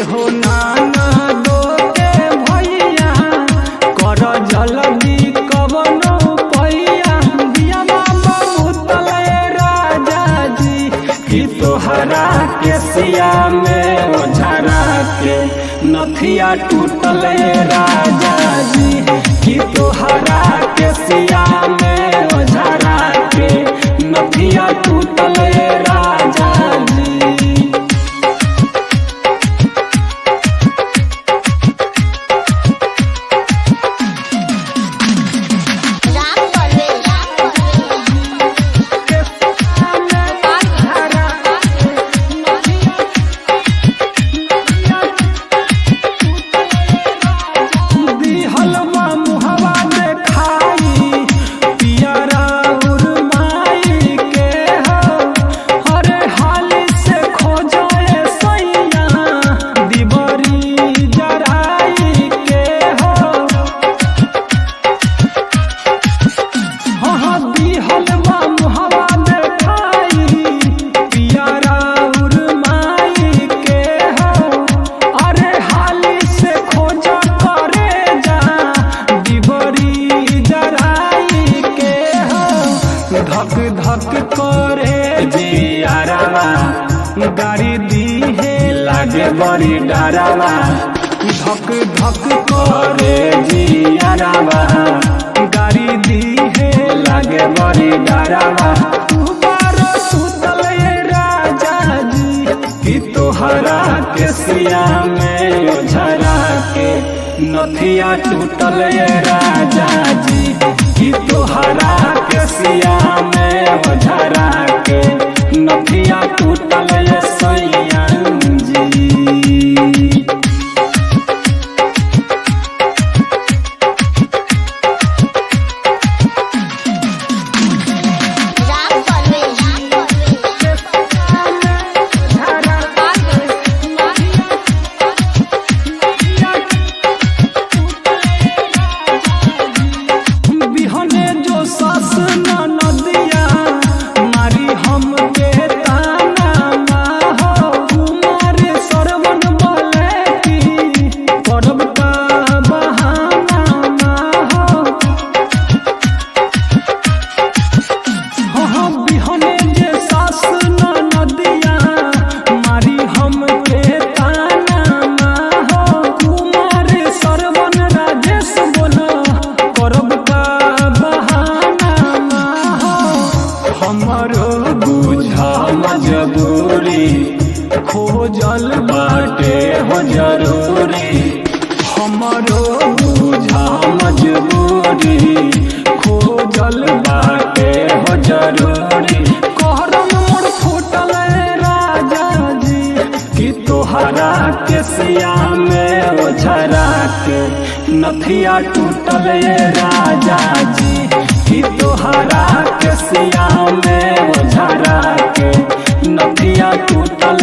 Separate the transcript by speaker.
Speaker 1: एहो नाना दो के भैया कर जल्दी कवनो पैया दिया बाबा उतले राजा जी कि तोहरा के सिया में ओझरा के नथिया टूटले राजा जी कि तोहरा के सिया में ओझरा के नथिया टूटले राजा जी। धक धक करे जियारावा गाड़ी दी है लागे बड़ी डरावा धक धक करे जियारावा गाड़ी दी है लागे बड़ी डरावा बारो सुतल राजा जी कि तोहरा के सिया में ओझरा के नथिया टूटल राजा जी कि तोहरा के सिया में ओझरा के नथिया टूटल सैया जी। खोजल बाटे हो जरूरी हमरो बुझा मजबूरी खोजल बाटे हो जरूरी कहरम मोर फूटल राजा जी कि तोहरा के सिया में ओझरा के नथिया टूटल राजा जी कि तोहरा के सिया में ओझरा के नथिया टूटल